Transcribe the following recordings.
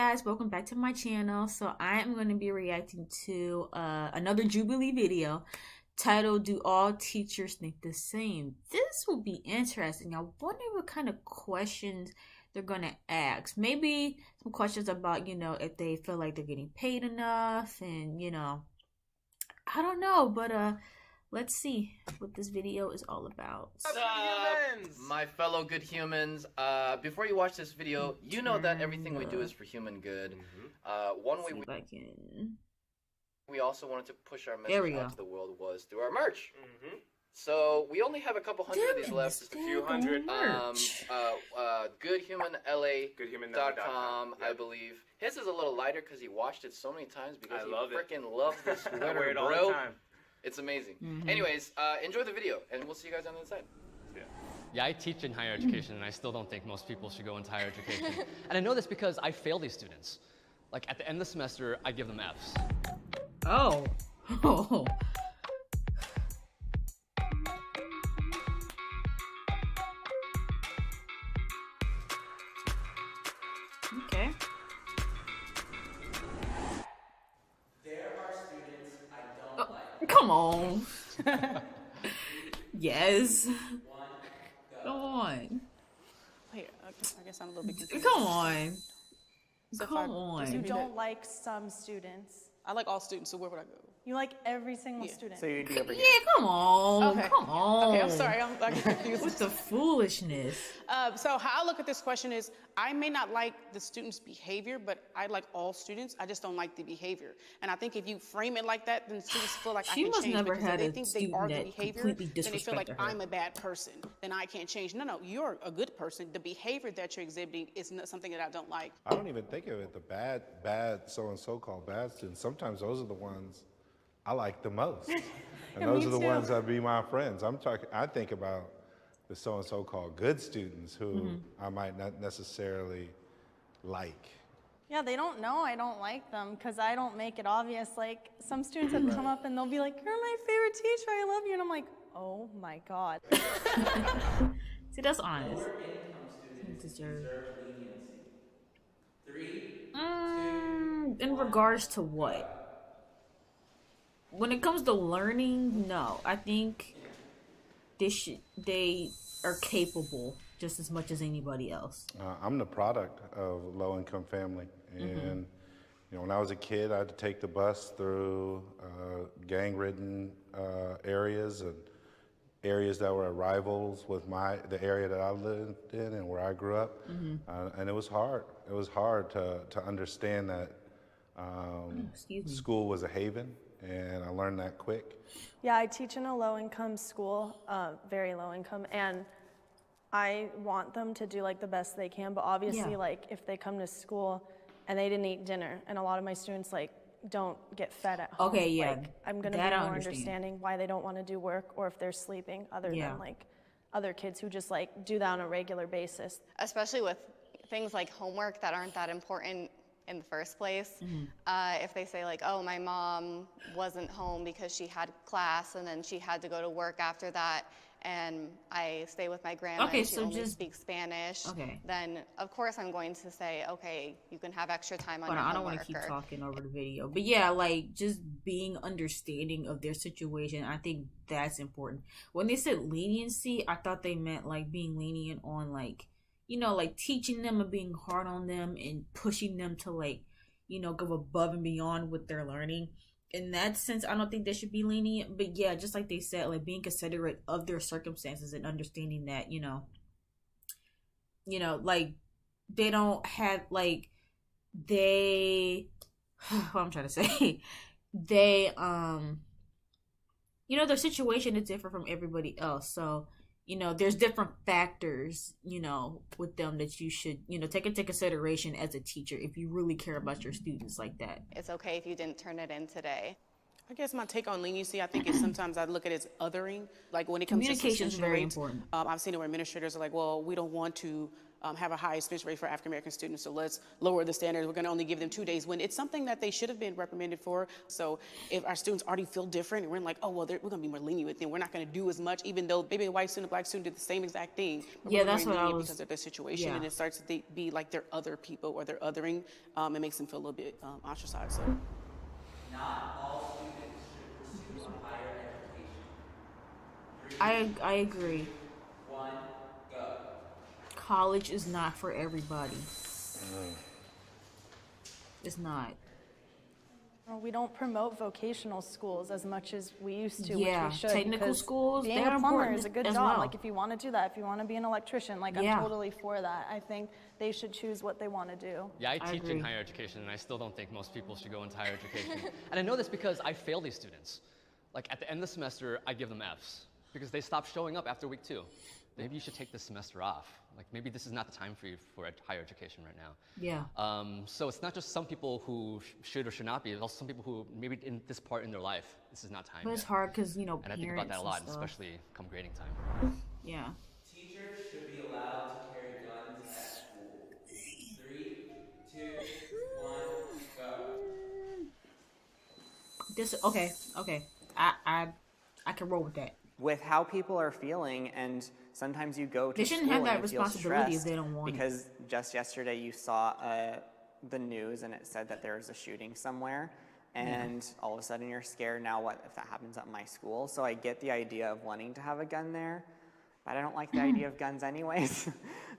guys, welcome back to my channel. So I am going to be reacting to another Jubilee video titled "Do All Teachers Think the Same?" This will be interesting. I wonder what kind of questions they're going to ask. Maybe some questions about, if they feel like they're getting paid enough, and I don't know, but let's see what this video is all about. My fellow good humans, before you watch this video, you know that everything we do is for human good. One way we also wanted to push our message out to the world was through our merch. So we only have a couple hundred of these left, just a few hundred. Goodhumanla.com, I believe. His is a little lighter because he washed it so many times because he freaking loves this sweater, I wear it all bro. the time. It's amazing. Anyways, enjoy the video, and we'll see you guys on the other side. Yeah, I teach in higher education, and I still don't think most people should go into higher education. And I know this because I fail these students. Like, at the end of the semester, I give them Fs. Oh. Oh. Okay. There are students I don't like. Come on. Yes. Come on. Wait, I guess I'm a little bit confused. Come on. So Come on. You don't like some students. I like all students, so where would I go? You like every single student. So you'd be over here. Yeah, come on. Okay. Come on. Okay, I'm sorry, I'm confused. What's the foolishness? So how I look at this question is, I may not like the student's behavior, but I like all students. I just don't like the behavior. And I think if you frame it like that, then students feel like I can change. Never because had if they a think they are the student that behavior, completely then they feel like disrespected her. I'm a bad person, then I can't change. No, you're a good person. The behavior that you're exhibiting is not something that I don't like. I don't even think of it the bad so-and-so called bad students. Sometimes those are the ones I like the most. And those are the ones that be my friends. I think about the so-and-so called good students who I might not necessarily like. Yeah, they don't know I don't like them because I don't make it obvious. Like, some students have come up and they'll be like, "You're my favorite teacher, I love you." And I'm like, oh my God. See, that's honest. Lower income students deserve leniency. 3, 2, in regards to what? When it comes to learning, no. I think they are capable just as much as anybody else. I'm the product of a low-income family. And when I was a kid, I had to take the bus through gang-ridden areas and areas that were rivals with the area that I lived in and where I grew up. And it was hard. It was hard to understand that school was a haven, and I learned that quick. Yeah, I teach in a low-income school, very low-income, and I want them to do like the best they can, but obviously like if they come to school and they didn't eat dinner, and a lot of my students like don't get fed at home. Okay, yeah. Like, I'm gonna be more understanding why they don't want to do work or if they're sleeping, other than like other kids who just like do that on a regular basis. Especially with things like homework that aren't that important in the first place. If they say like, oh, my mom wasn't home because she had class and then she had to go to work after that, and I stay with my grandma and she only speaks Spanish, then of course I'm going to say, okay, you can have extra time on your homework. I don't want to keep talking over the video. But yeah, like just being understanding of their situation, I think that's important. When they said leniency, I thought they meant like being lenient on like, like teaching them and being hard on them and pushing them to like, go above and beyond what they're learning. In that sense, I don't think they should be lenient. But yeah, just like they said, like being considerate of their circumstances and understanding that, like they don't have like what I'm trying to say, they their situation is different from everybody else. So there's different factors, with them that you should, take into consideration as a teacher if you really care about your students like that. It's okay if you didn't turn it in today. I guess my take on leniency, I think is sometimes I look at it as othering. Like when it comes to communication is very important. I've seen it where administrators are like, well, we don't want to have a high expense rate for African American students, so let's lower the standards. We're going to only give them 2 days when it's something that they should have been reprimanded for. So if our students already feel different and we're like, oh, well, we're going to be more lenient with them. We're not going to do as much, even though maybe a white student, a black student did the same exact thing. But yeah, we're that's what I was. Because of their situation, and it starts to be like they're other people or they're othering. It makes them feel a little bit ostracized. So. Not all students should pursue a higher education. 3, I agree. 1, go. College is not for everybody. It's not. Well, we don't promote vocational schools as much as we used to, Yeah, which we should. technical schools, being they're a plumber important is a good as job. well. Like if you want to do that, if you want to be an electrician, like Yeah. I'm totally for that. I think they should choose what they want to do. Yeah, I teach agree. in higher education, and I still don't think most people should go into higher education. And I know this because I fail these students. Like at the end of the semester, I give them Fs because they stop showing up after week 2. Maybe you should take this semester off. Like maybe this is not the time for you for higher education right now. Yeah. So it's not just some people who should or should not be. It's also some people who maybe in this part in their life, this is not time But it's yet. hard because, you know, And I parents think about that a lot, and stuff. especially come grading time. Yeah. Teachers should be allowed to carry guns at school. 3, 2, 1, go. Okay. I can roll with that. With how people are feeling, and sometimes you go to They shouldn't school have that and you feel responsibility if stressed they don't want it. because just yesterday you saw the news and it said that there was a shooting somewhere, and all of a sudden you're scared. Now what if that happens at my school? So I get the idea of wanting to have a gun there, but I don't like the idea of guns anyways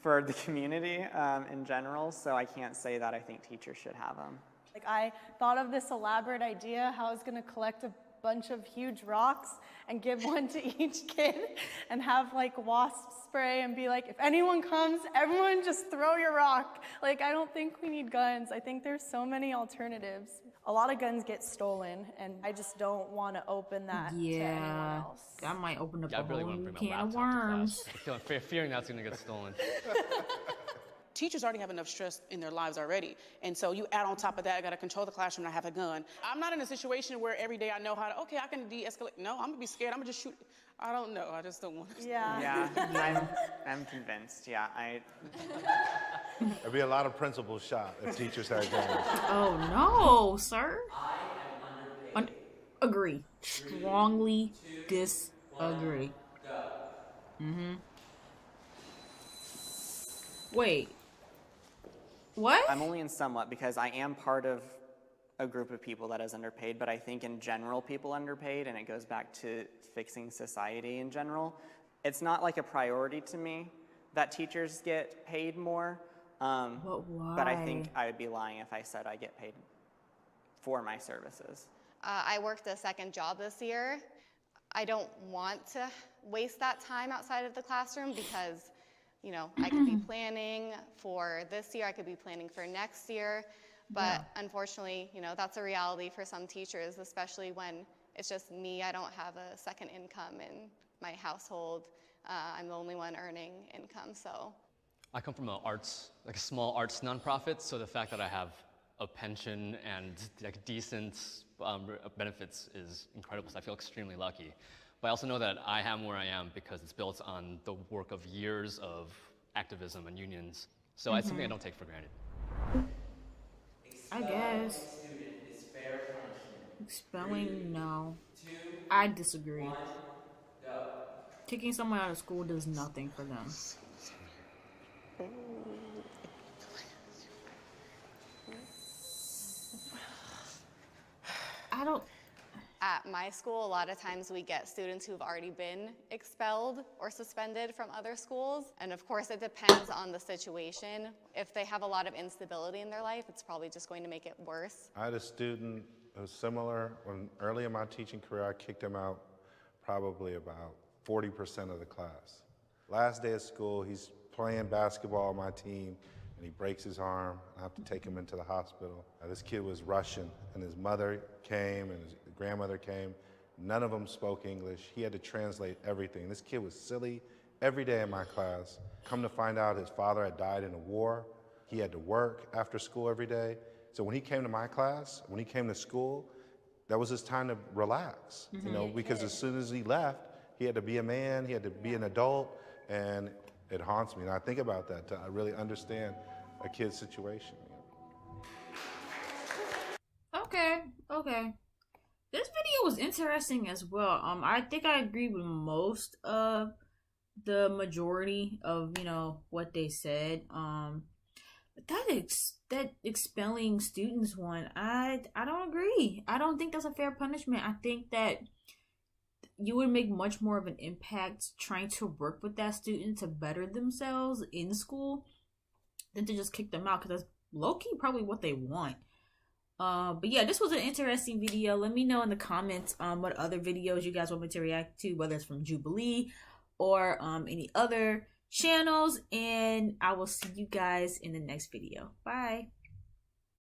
for the community in general. So I can't say that I think teachers should have them. Like I thought of this elaborate idea how I was going to collect a bunch of huge rocks and give one to each kid and have like wasp spray and be like, if anyone comes, everyone just throw your rock. Like I don't think we need guns. I think there's so many alternatives. A lot of guns get stolen and I just don't want to open that to anyone else. That might open up Yeah, I a really whole want to new bring my can of laptop to worms. class. Fearing that's going to get stolen. Teachers already have enough stress in their lives already. And so you add on top of that, I got to control the classroom and I have a gun. I'm not in a situation where every day I know how to, okay, I can de-escalate. No, I'm going to be scared. I'm going to just shoot. I don't know. I just don't want to. Yeah. Yeah, I'm convinced. Yeah, There'd be a lot of principals shot if teachers had guns. Oh no, sir. I am underpaid. Agree. Strongly disagree. Go. Wait. What? I'm only in somewhat because I am part of a group of people that is underpaid, but I think in general people underpaid, and it goes back to fixing society in general. It's not like a priority to me that teachers get paid more, But why? but I think I would be lying if I said I get paid for my services. I worked a second job this year. I don't want to waste that time outside of the classroom because, you know, I could be planning for this year, I could be planning for next year, but unfortunately, you know, that's a reality for some teachers, especially when it's just me. I don't have a second income in my household. I'm the only one earning income, so. I come from a small arts nonprofit, so the fact that I have a pension and like decent benefits is incredible. So I feel extremely lucky. But I also know that I am where I am because it's built on the work of years of activism and unions. So it's something I don't take for granted. I guess. Student is fair punishment. Expelling, no. 2, I disagree. 1, go. Kicking someone out of school does nothing for them. I don't. At my school, a lot of times we get students who've already been expelled or suspended from other schools. And of course, it depends on the situation. If they have a lot of instability in their life, it's probably just going to make it worse. I had a student who was similar. When early in my teaching career, I kicked him out probably about 40% of the class. Last day of school, he's playing basketball on my team, and he breaks his arm. I have to take him into the hospital. This kid was Russian, and his mother came, and his grandmother came. None of them spoke English. He had to translate everything. This kid was silly every day in my class. Come to find out, his father had died in a war. He had to work after school every day. So when he came to my class, when he came to school, that was his time to relax, you know, because as soon as he left, he had to be a man, he had to be an adult, and it haunts me. And I think about that to really understand a kid's situation. Okay. This video was interesting as well. I think I agree with most of the majority of, you know, what they said. But that expelling students one, I don't agree. I don't think that's a fair punishment. I think that you would make much more of an impact trying to work with that student to better themselves in school than to just kick them out, because that's low-key probably what they want. But yeah, this was an interesting video. Let me know in the comments what other videos you guys want me to react to, whether it's from Jubilee or any other channels, and I will see you guys in the next video. Bye.